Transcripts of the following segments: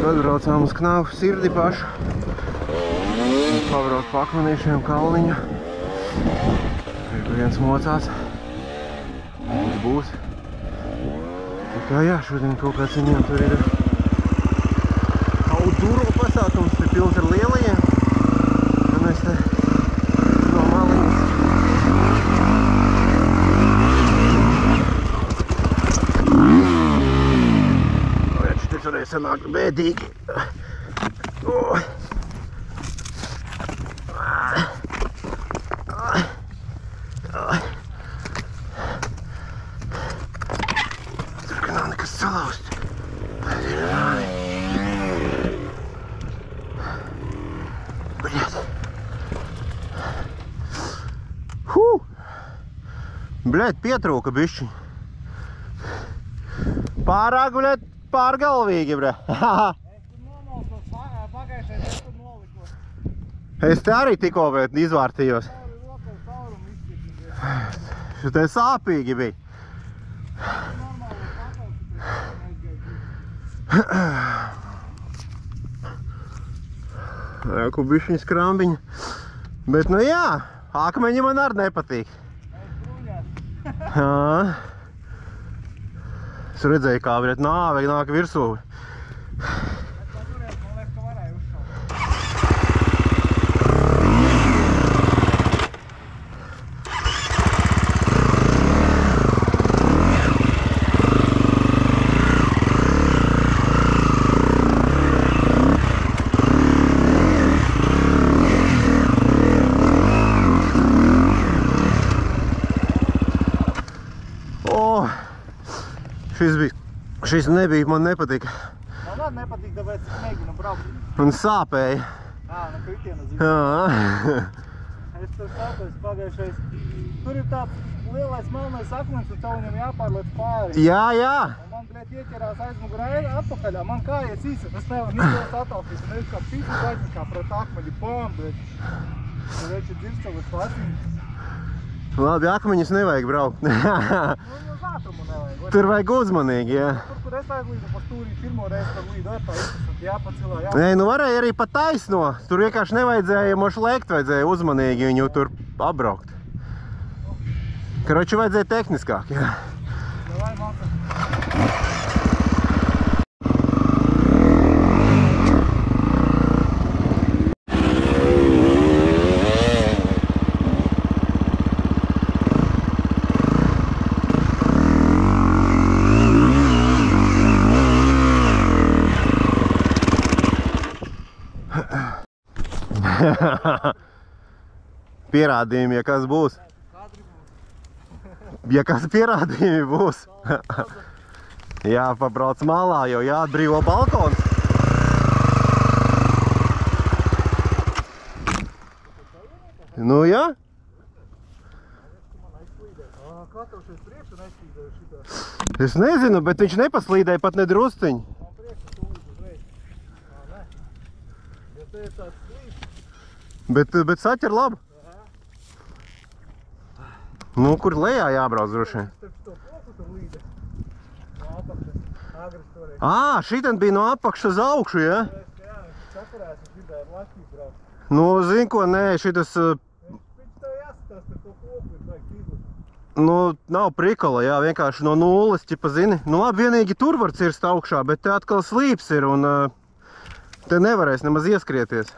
Atbraucām uz Knavu sirdi pašu. Pabrauc pa Akmenīšiem kalniņu. Viens mocās. Būs. Tikai jā, šodien kaut kāds viņiem tur ir Auduro pasākums, te pilns ar lielajiem. Un es te no maliņas. Šeit varēja sanākt bēdīgi. Tur, ka nav nekas salauzt. Bļēt, pietrūka bišķi. Pārāk, bļēt, pārgalvīgi, bre. Es te arī tikko, bet izvārtījos. Šitai sāpīgi bija. Jāku bišķiņas krambiņa. Bet, nu jā, akmeņi man arī nepatīk. Es redzēju, kā bļēt nāve nāk virsū. Šis nebija, man nepatika. Man arī nepatika, tāpēc es mēģinu braukt. Un sāpēja. Jā, no kritiena zīmē. Jā. Es tur sāpēju pagājušais. Tur ir tāds lielais melnais akmens, un tev viņam jāpārliec pāri. Jā, jā. Un man, bļēt, ieķerās aizmugurē atpakaļā. Man kājies īsi, es nevaru nikos atalpīs. Un es kā pītis aiznikā pret akmeņi. Pām, bļēt. Tur reči dzirdsavas vasiņas. Labi, akmeņus nevajag braukt. Uz ātrumu nevajag. Tur vajag uzmanīgi, jā. Tur, kur es aizlīdu pa stūrī pirmo reizi, tad līdu ētā izsasot jāpacilā, Nē, nu varēja arī pa taisno. Tur vienkārši nevajadzēja moši lēkt, vajadzēja uzmanīgi viņu tur apbraukt. Karoči vajadzēja tehniskāk, jā. Davai, Malka. Pierādījumi, ja kas būs. Ja kas pierādījumi būs. Jāpabrauc malā, jo jāatbrīvo balkons. Nu, jā. Kā tev šeit priekšu neslīdēju šitā? Es nezinu, bet viņš nepaslīdēja pat nedrusciņu. Man priekšu tu līdz uzreiz. Nē. Ja te ir tāds slīds. Bet saķer labi. Nu, kur lejā jābrauc droši vien? Starp to koku tur līde. No apakšas. Agres toreiz. Ā, šitan bija no apakšas uz augšu, ja? Jā, sakarās, es gribēju ar lašķīt braukt. Nu, zin ko, nē, šitas... Viņš tev jāsatās par to koku, ir vajag izlust. Nu, nav prikola, jā, vienkārši no nulles, ķipa, zini. Nu, labi, vienīgi tur var cirst augšā, bet te atkal slīps ir un te nevarēs nemaz ieskrieties.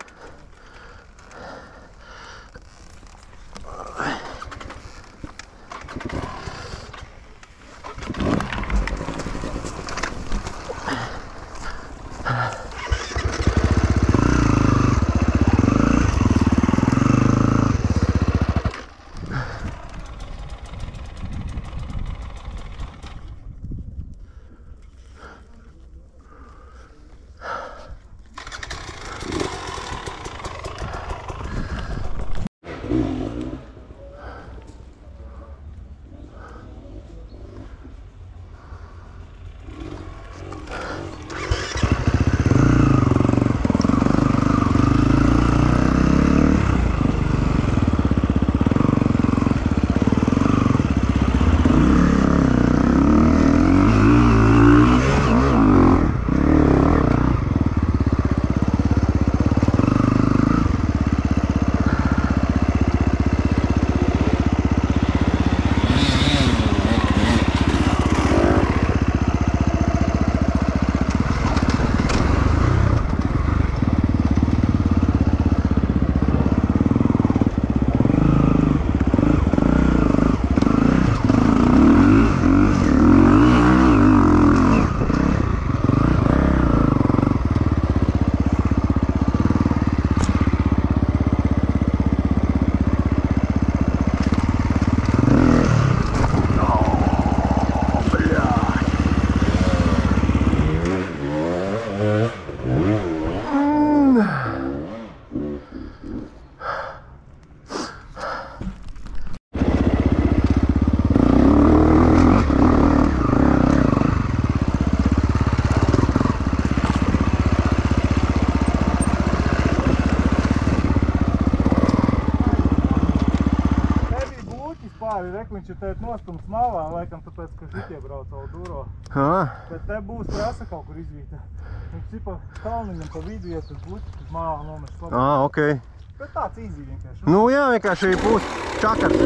arī rekliņš ir tēt nostums malā, laikam tāpēc, ka šitie brauc savu duro. Bet te būs prasa kaut kur izvīta. Viņš ir pa kalniņam pa vidu iet uz buķi, uz malā nomeš labāk. Ok. Bet tāds īzī vienkārši. Nu jā, vienkārši būs čakars.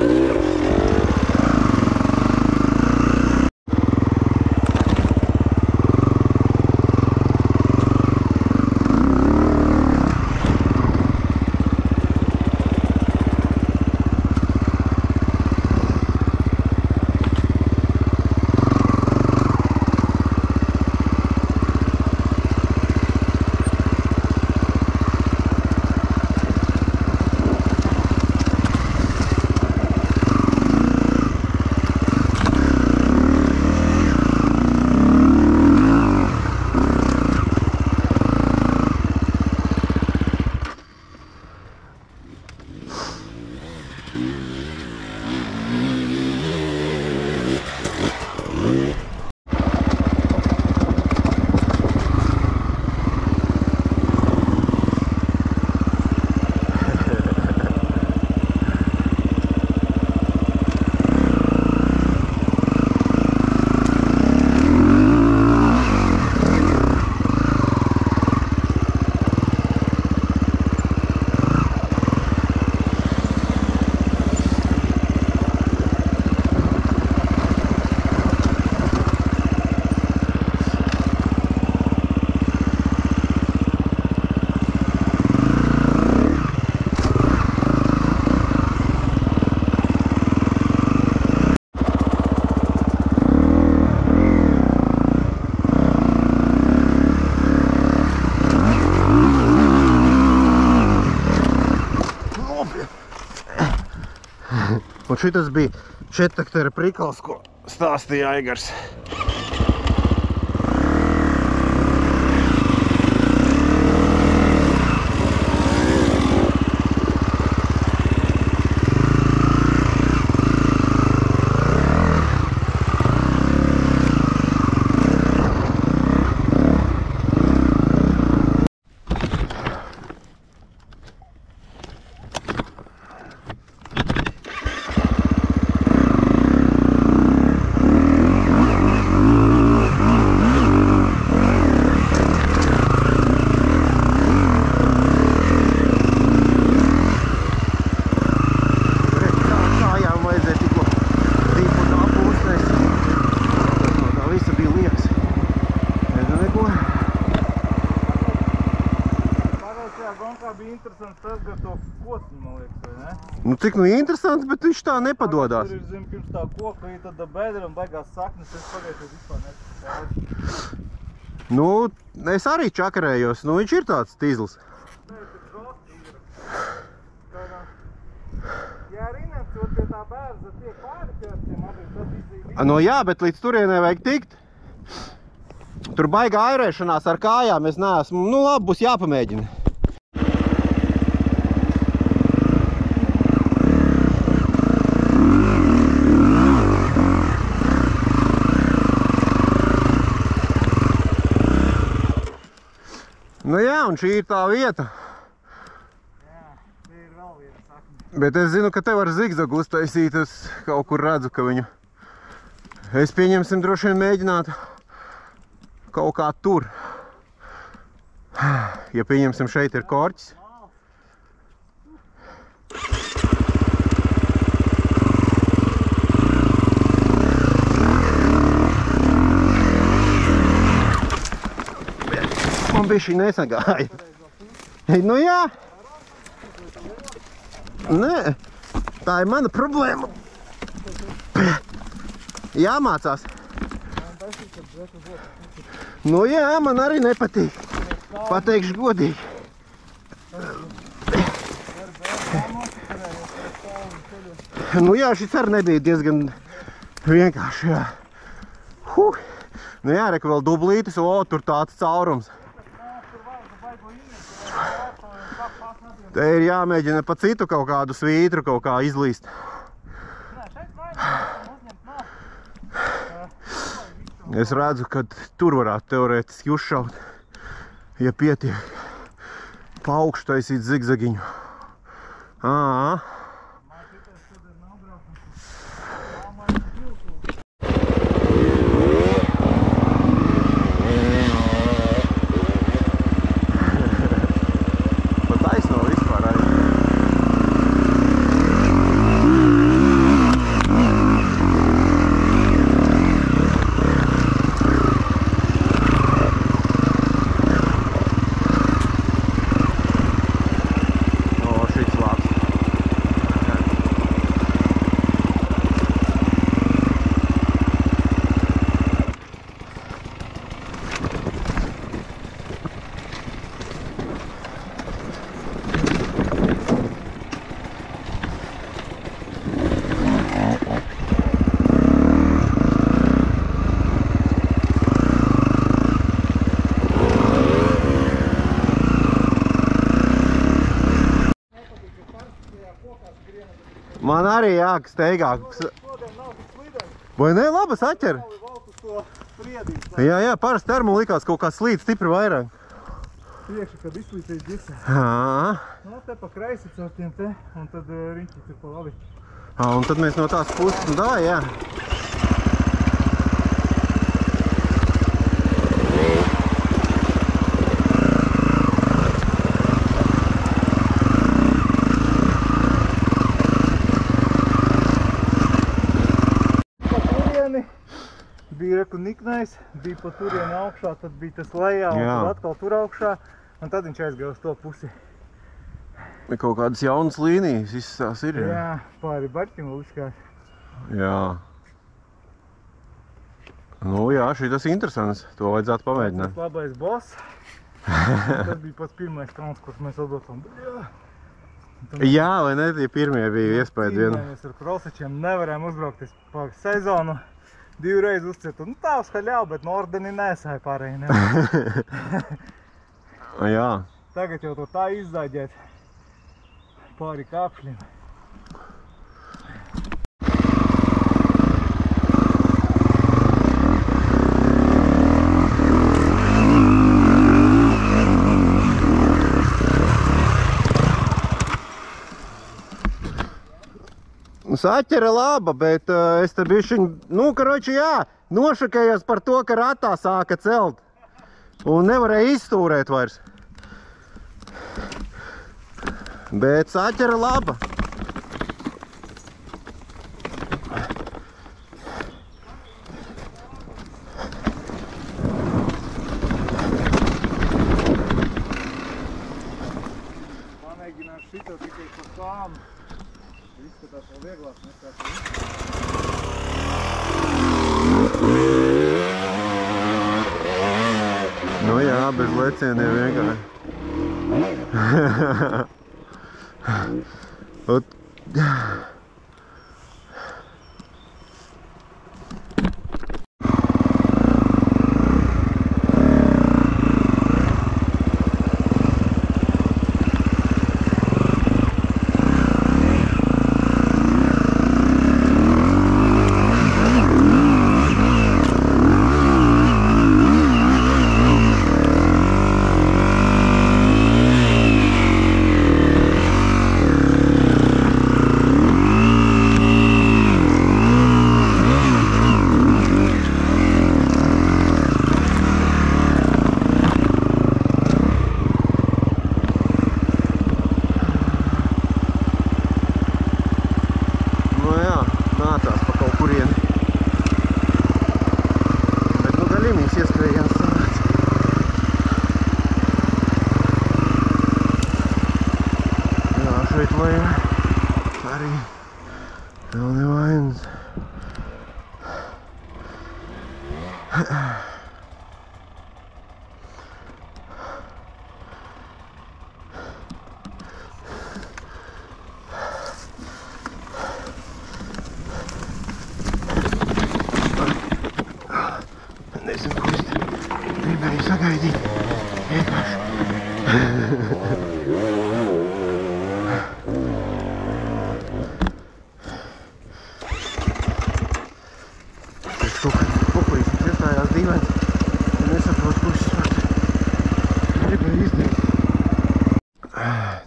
Un šitas bija četrtaktera prikals, ko stāstīja Aigars. Nu, cik nu interesants, bet viņš tā nepadodās. Tur ir zem pirms tā koka, ja tad bedra un beigās saknes, es pagaidu vispār neticu. Nu, es arī čakarējos, nu viņš ir tāds tīzls. Nē, tas rosti ir. Ja arī necot pie tā bērza tiek pāri pērciem, arī tad izdzīvi. Nu jā, bet līdz turienē vajag tikt. Tur baigā airēšanās ar kājām, es neesmu, nu labi, būs jāpamēģina. Nu jā, un šī ir tā vieta. Jā, te ir vēl viena sakne. Bet es zinu, ka te var zigzagu uztaisīt, es kaut kur redzu, ka viņu... Es pieņemsim droši vien mēģinātu kaut kā tur. Ja pieņemsim šeit ir korķis. Man bija šī nesagāja. Nu jā. Nē, tā ir mana problēma. Jāmācās. Nu jā, man arī nepatīk. Pateikšu godīgi. Nu jā, šis arī nebija diezgan vienkārši, jā. Nu jā, reka vēl dublītis, o, tur tāds caurums. Te ir jāmēģina pa citu kaut kādu svītru kaut kā izlīst. Es redzu, ka tur varētu teorētiski uzšaut, ja pietiek pa augšu taisīt zigzagiņu. Man arī jāk steigāk. Šodien nav tik slideni. Vai ne? Labi, saķer. Valk uz to spriedīt. Jā, parasti termo likās kaut kā slīd stipri vairāk. Priekši, kad izslīcīs ģisē. Nu, te pa kreisi caur tiem te, un tad riņķi tur pa labi. Un tad mēs no tās puses, nu davai, jā. Bija reku niknais, bija pa turieni augšā, tad bija tas lejā un tad atkal tur augšā, un tad viņš aizgāja uz to pusi. Kaut kādas jaunas līnijas, visas tās ir. Jā, pāri baļķim vēl izskās. Jā. Nu jā, šitas interesants, to vajadzētu pamēģināt. Tas labais boss. Tas bija pats pirmais kalns, kurš mēs atbraucam. Jā, vai ne, tie pirmie bija iespēja vienu. Mēs ar krosečiem nevarējām uzbraukties pa sezonu. 2 reizi uzcietu. Nu tā uz haļāvu, bet no ordeni nesāja pārēji. Jā. Tagad jau to tā izzāģēt pāri kāpšļiem. Saķere laba, bet es te bišķiņ, nu, karoči, jā, nošakējos par to, ka ratā sāka celt. Un nevarēja izstūrēt vairs. Bet saķere laba. Pamēģināt šito tikai pa sāmu. Izskatās vēl vieglāk nekā tas. Nu jā, bez lecieniem vienkārši. Nezinu, ko es gribēju sagaidīt. Vienkārši. Es kaut kāds populīsms iestājās dīvains. Nesaprotu, ko es gribēju izdarīt.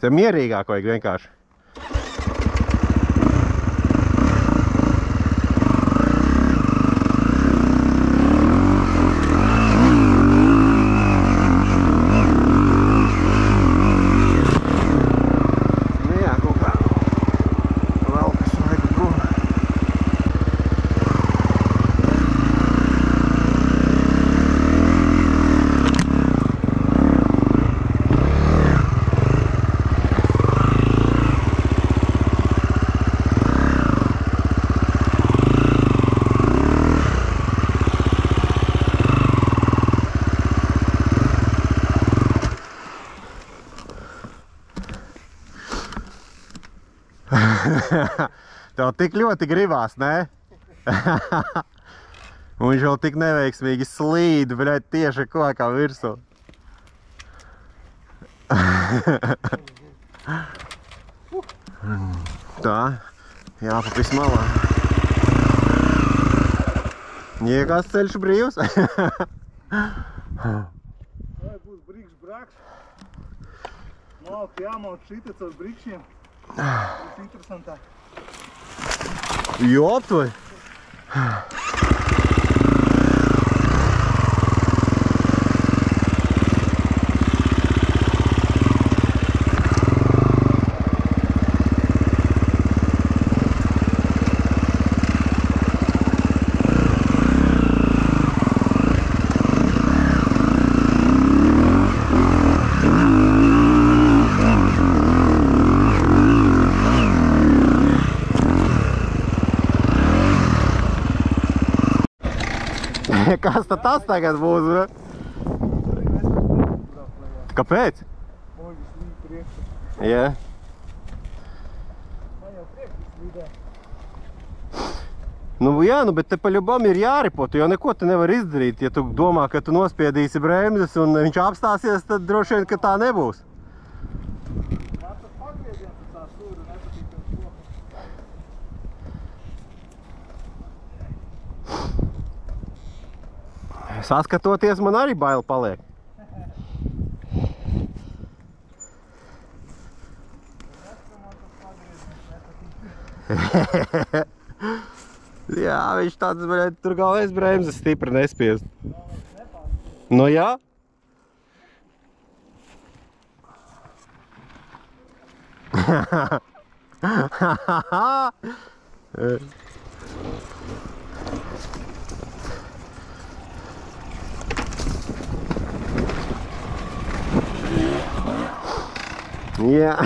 Te mierīgāk vajag vienkārši. Tev tik ļoti gribās, ne? Un viņš vēl tik neveiksmīgi slīd, bļaļ, tieši kokā virsū. Tā, Jā, pa pismalā. Iekās ceļš brīvs. Vai būs brīkš brāks. Malk jāmaut šita caur brīkšiem. Tas interesantāk. Jop, vai? Kas tad tas tagad būs, vai? Kāpēc? Moļus līd priekšā. Jā. Man jau priekšas līdē. Nu jā, nu bet te paļubam ir jāripo, tu jau neko te nevar izdarīt. Ja tu domā, ka tu nospiedīsi bremzes un viņš apstāsies, tad droši vien, ka tā nebūs. Man tas pagrieziens uz tā stūra nepatīk uz loku. Saskatoties, man arī baila paliek. Jā, viņš tāds, bet tur galvenais bremzes stipri nespiest. Nu jā. Jā,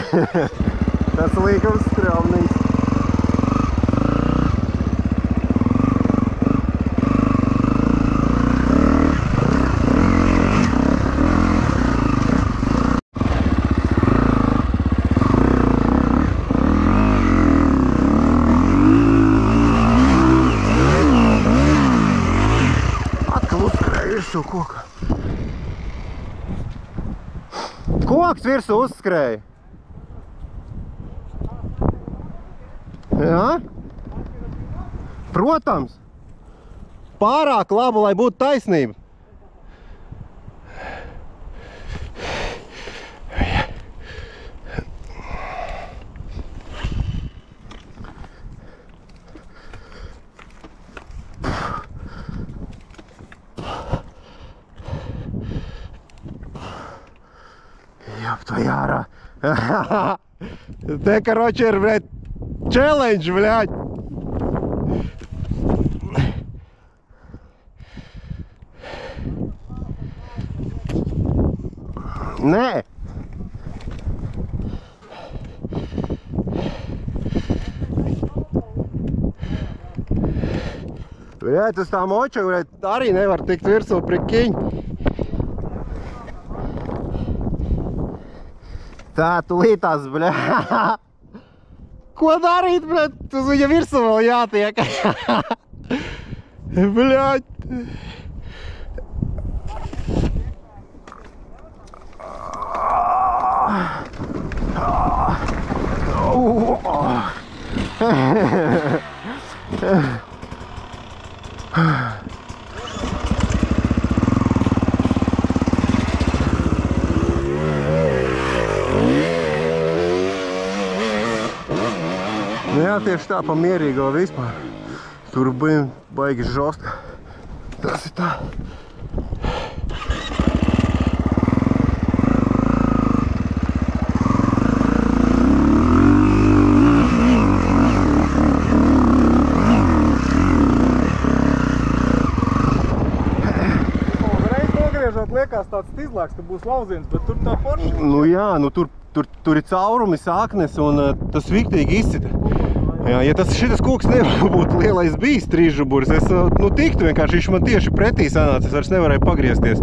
tas līkums strāvnīgs. Atkal uzskrēja virsū koka. Koks virsū uzskrēja. Jā? Protams. Pārāk labu, lai būtu taisnība. Jāp, to jārā. Te, karoči, ir, bļaļ, challenge, bļaļ. Nē. Bļaļ, uz tā moča, bļaļ, arī nevar tikt virsū prikiņ. Tā, tu lītās, bļa. Ko darīt, bļa? Uz viņa virsū vēl jātiek. Bļa. Jā, tieši tā, pa mierīgo vispār. Tur bija baigi žostka. Tas ir tā. Reiz nogriežot liekas tāds izlāks, ka būs lauziens, bet tur tā forši. Nu jā, nu tur ir caurumi, sāknes un tas viktīgi izcita. Jā, ja šitas koks nevar būt lielais bijis trīsžuburis, es tiktu vienkārši, viņš man tieši pretī sanāca, es vairs nevarēju pagriezties.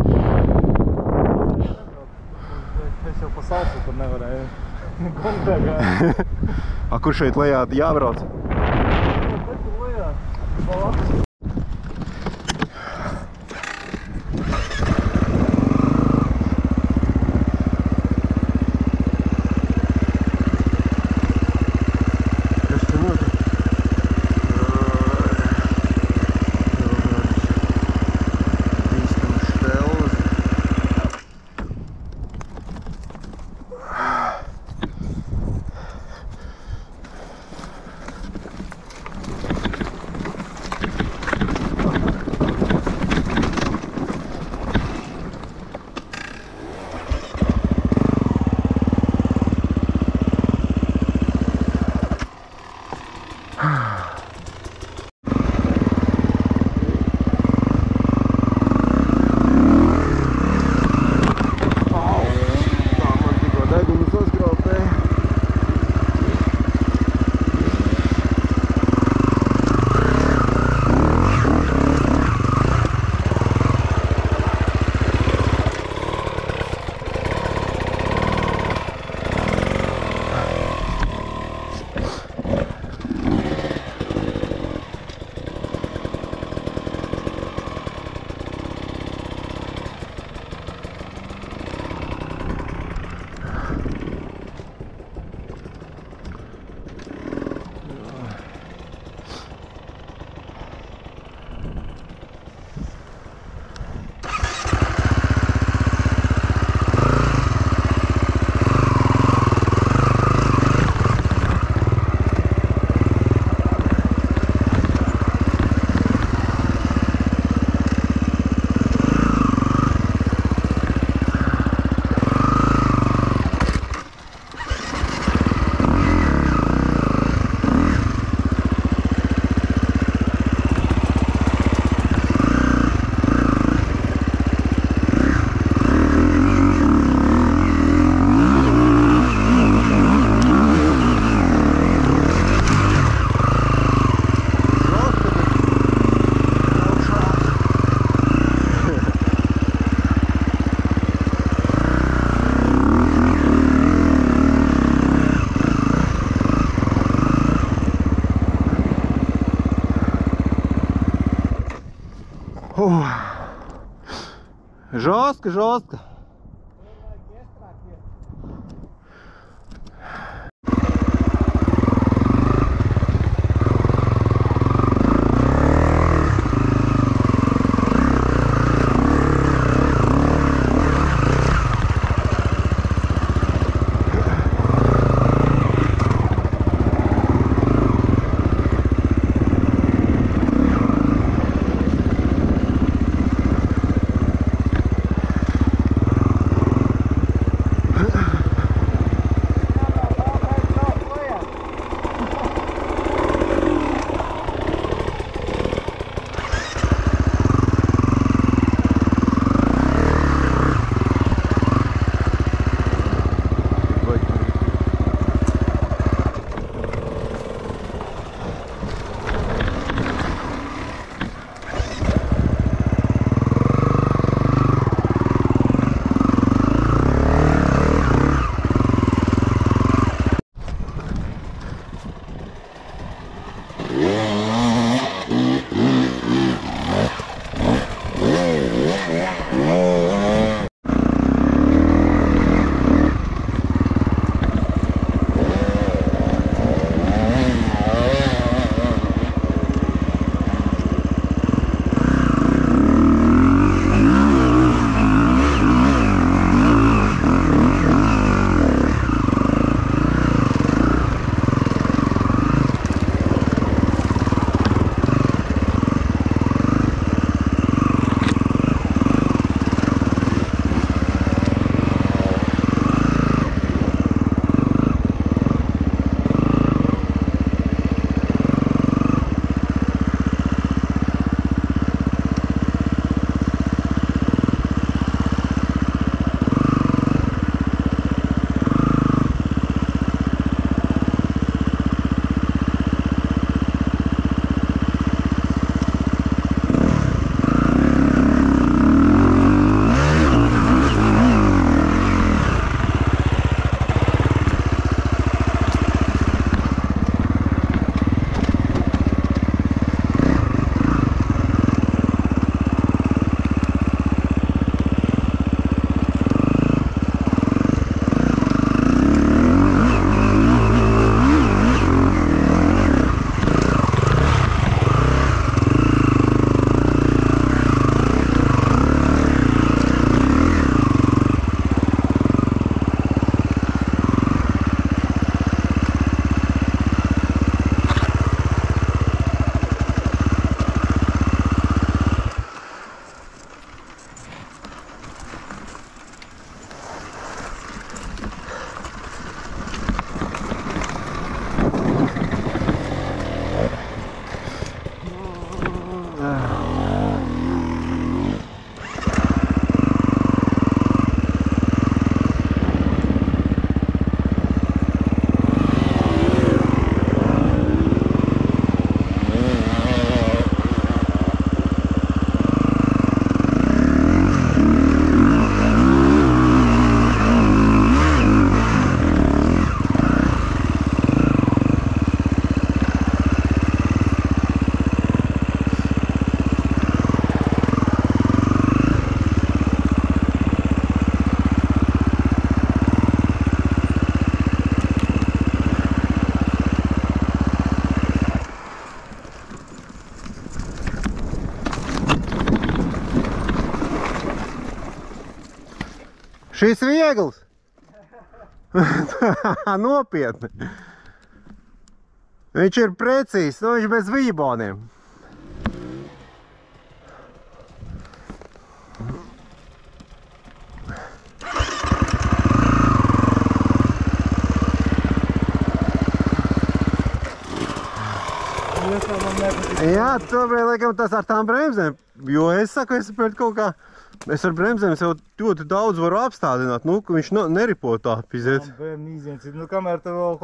Es jau pa salsu tur nevarēju. Gondegā. A, kur šeit lejā jābrauc? Tur lejā. Balaks. žostka, žostka. Šis viegls? Nopietni. Viņš ir precīzs, nu viņš bez vīboniem. Jā, tobrīd, laikam, tas ar tām bremzēm, jo es saku, es pret kaut kā, es ar bremzēm jau ļoti daudz varu apstādināt, nu, ka viņš neripo tā, piziet. Nu, kamēr tev vēl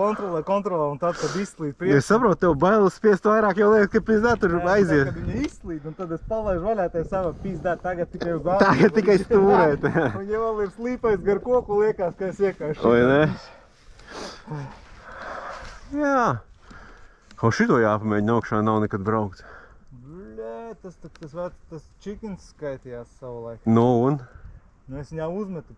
kontrolē, un tad izslīd priekš. Es saprotu, tev bailes spiest vairāk, jo liekas, ka pizdēt tur aizies. Kad viņa izslīd, un tad es palaižu vaļā tev savu pizdēt, tagad tikai uz gāzi. Tagad tikai stūrēt. Un ja vēl ir slīpais gar koku, liekas, ka es iekāšu. Vai ne? Jā. Kaut šito jāpamēģina augšā, nav nekad braukt. Bļē, tas chickens skaitījās savu laiku. Nu un? Nu es viņā uzmetu.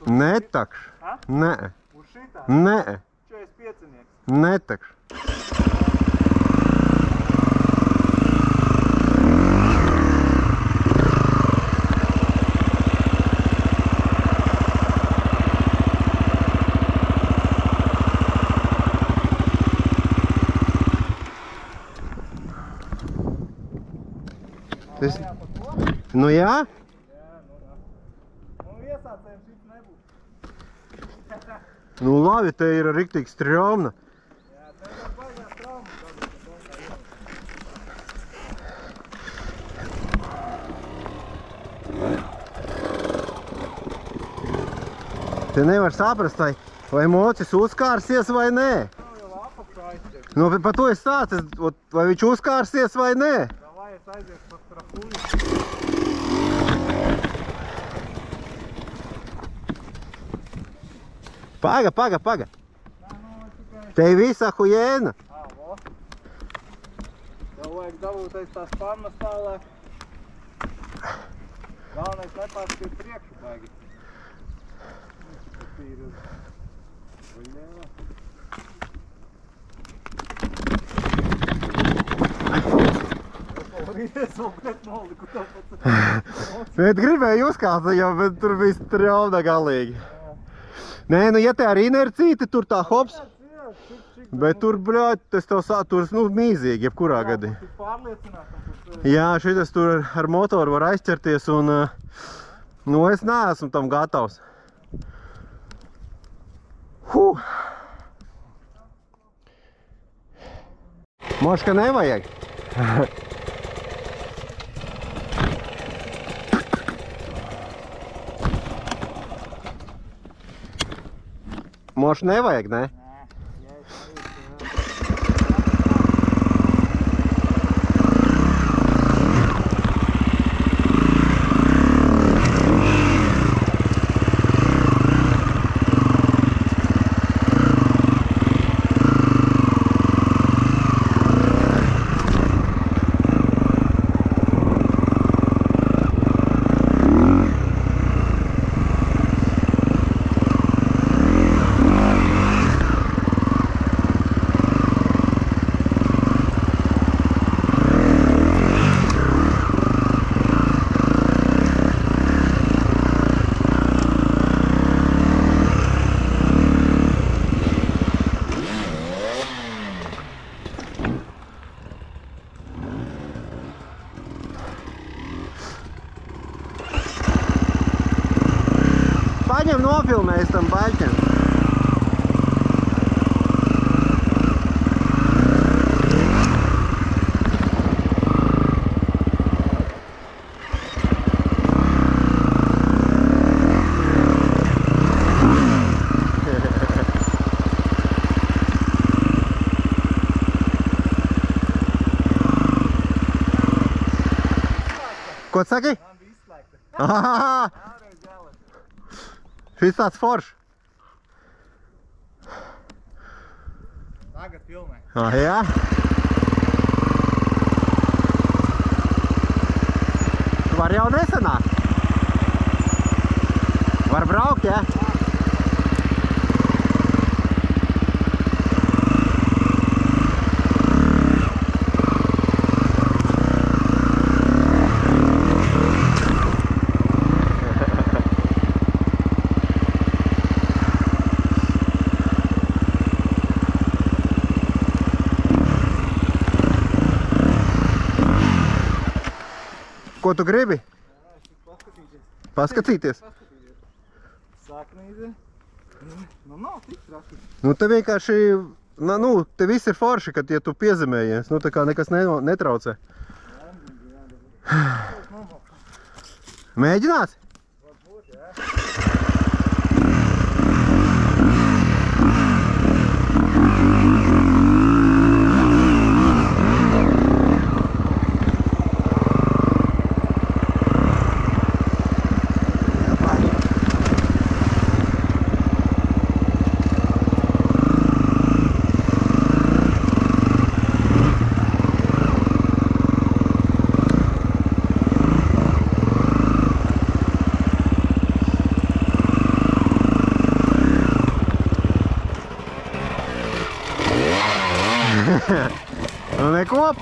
Netakšu. Nē. Uz šitā? Nē. 45. Netakšu. Tas... Nu jā? Nu labi, te ir riktīgi straumna. Jā, te ir baigā straumna. Te nevar saprast, vai mocis uzkārsies vai nē. Nav jau apakšā aizķer. Nu, par to es stāstu, vai viņš uzkārsies vai nē. Davai es aiziešu par trapuļu. Paga. Te ir visa hujēna. Vo. Tev vajag dabūt aiz tās pannas tālāk. Galvenais nepārskriet priekšu baigi. Bet gribēju uzkāpt jau, bet tur bija straumna galīgi. Nē, nu ja te ar inercīti tur tā hops. Bet tur, bļāķ, tas tev tur, nu, mīzīgi, jebkurā gadī. Jā, šitas tur ar motoru var aizķerties un, nu, es neesmu tam gatavs. Moška nevajag. Moš nevajag, ne? Paņem nofilmēs tam baļķiem. Ko tu saki? Man bija izslēgta. Ahaha! Vēlreiz jāliek. Šis tāds foršs. Tagad filmē. Ah, jā? Var jau nesanākt. Var braukt, jā? Ko tu gribi? Paskatīties. Saknīze. Nu, nav tik traki. Nu, te vienkārši, nu, te viss ir forši, kad, ja tu piezemējies, nu, tā kā nekas netraucē. Mēģinās? Varbūt, jā. Nu, neko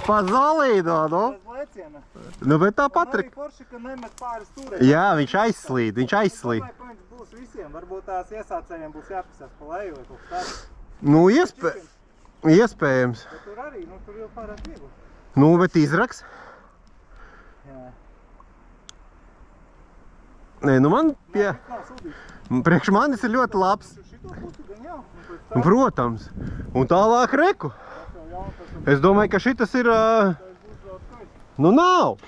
pa zolīdo, nu. Bez lēciena. Nu, bet tāpat Un ir. arī forši, ka nemet pāri stūrē. Jā, viņš aizslīd, viņš aizslīd. Es domāju, ka viņš būs visiem. Varbūt tās iesācējiem būs jāpisās pa leju vai kaut kas tāds. Nu, iespējams. Bet tur arī, nu, tur jau pārāk viegli. Nu, bet izraks. Jā. Nē, nu man pie... Nav sūdīgs. Priekš manis ir ļoti labs. Šito pusi gan jau. Un pēc tam Protams. Un tālāk reku. jau jaunu tas Es domāju, ka šitas ir... būs vēl skaisti. Nu, nav.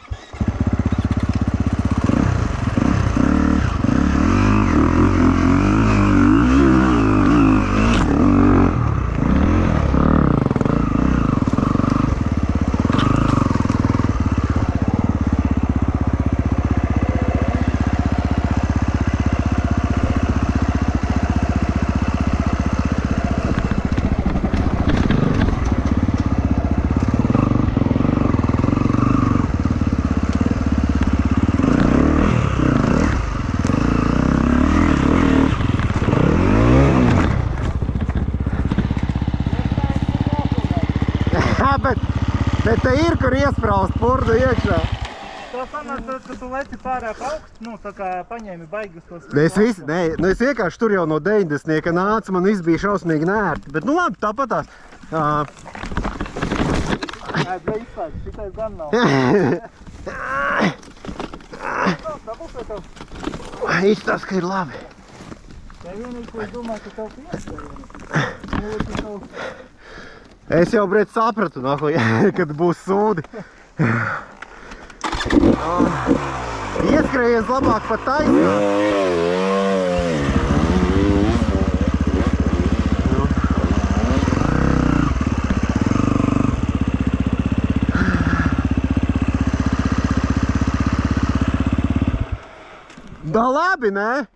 Bet te ir, kur iespraust purdu iekšā. Tā sanāk, ka tu leci pārāk augst, nu, tā kā paņēmi baigi uz tos... Es vienkārši tur jau no 90. nāca, man viss bija šausmīgi nērti. Bet, nu labi, tāpatās. Nē, bija izslēdz, šitais gan nav. Tā būs vai tev? Izstāst, ka ir labi. Tā vienīgi, ko es domāju, ka tev piestāj. Es jau, bret, sapratu, kad būs sūdi. Ieskrējies labāk pa taisnā. Da labi, ne?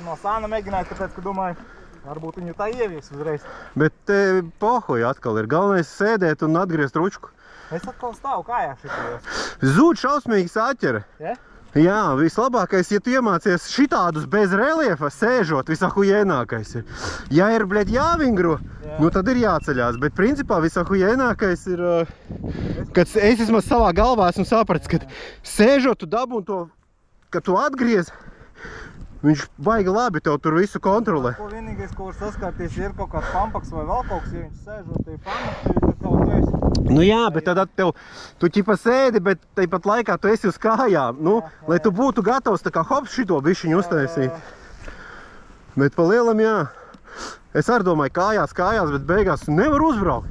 No sāna mēģināju, tāpēc, ka domāju, varbūt viņu tā ievies uzreiz. Bet te pohoji atkal ir. Galvenais sēdēt un atgriezt ručku. Es atkal stāvu kājā šitajos. Zūd šausmīgi saķere. Ja? Jā, vislabākais, ja tu iemācies šitādus bez reliefa sēžot, visahujēnākais ir. Ja ir, bļed, jāvingro, nu tad ir jāceļās. Bet principā visahujēnākais ir, kad es vismaz savā galvā esmu sapratis, kad sēžot tu dabūn to, kad tu atgriez, viņš baigi labi tev tur visu kontrolē. Ko vienīgais, ko var saskārties, ja ir kaut kāds pampaks vai vēl kaut kas, ja viņš sēžot tevi pamatī, tad kaut kas. Nu jā, bet tad tev, tu ķipa sēdi, bet tāpat laikā tu esi uz kājām. Nu, lai tu būtu gatavs tā kā hops šito bišķiņu uztaisīt. Bet pa lielam, jā. Es arī domāju, kājās, bet beigās nevaru uzbraukt.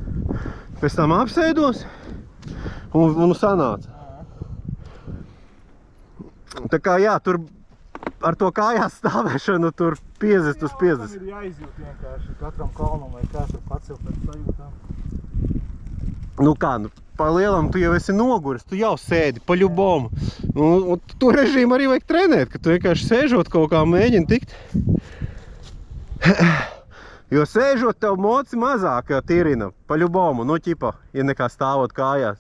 Pēc tam apsēdos un sanāca. Tā kā jā, tur ar to kājās stāvēšanu tur 50 uz 50. Ir jāizjūt vienkārši katram kalnam vai katru pats jau pēc sajūtām. Nu kā, nu, pa lielam tu jau esi noguris, tu jau sēdi, pa ļubomu. Un to režīmu arī vajag trenēt, ka tu vienkārši sēžot kaut kā mēģini tikt. Jo sēžot tev moci mazāk tirina, pa ļubomu, nu ķipa, ja nekā stāvot kājās.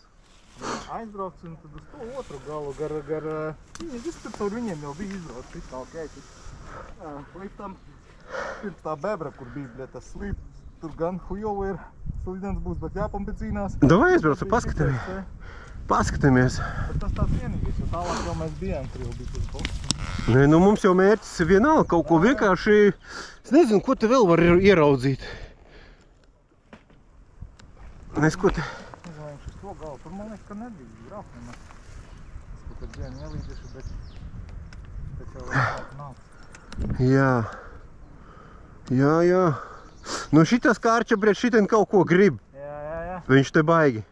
Aizbrauc un tad uz to otru galu gar viņi vispār caur viņiem jau bija izbrauc, viss tā ok. Līdz tam ir tā bebra, kur bija, bļa, tas slīp, tur gan hujovu ir slīdens būs, bet jāpampecīnās. Davai aizbrauc, paskatāmies. Paskatāmies. Bet tas tāds vienīgais, jo tālāk jau mēs bijām, tur jau bija tas boks. Nē, nu mums jau mērķis ir vienalga kaut ko vienkārši, es nezinu, ko te vēl var ieraudzīt. Nes, ko te... Tur man liekas, ka nebija braukt nemaz. Es kaut kad dienu ielīdiešu, bet jau vēl nāc. Jā. Jā. Nu šitas kārča, bret, šitien kaut ko grib. Jā. Viņš te baigi.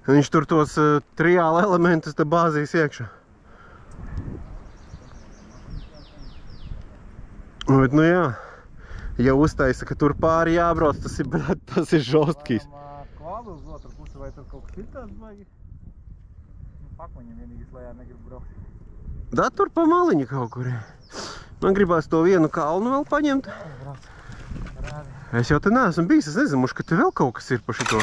Viņš tur tos triāla elementus te bāzīs iekšā. Bet nu jā, ja uztaisa, ka tur pāri jābrauc, tas ir, bret, tas ir žostkīs. Klādu uz otru pusi, vai tur kaut kas ir tāds baigi? Pakmaņam vienīgais lejā negrib braukt. Da, tur pa maliņu kaut kur. Man gribās to vienu kalnu vēl paņemt. Es jau te neesmu bijis, es nezinu, ka te vēl kaut kas ir pa šito.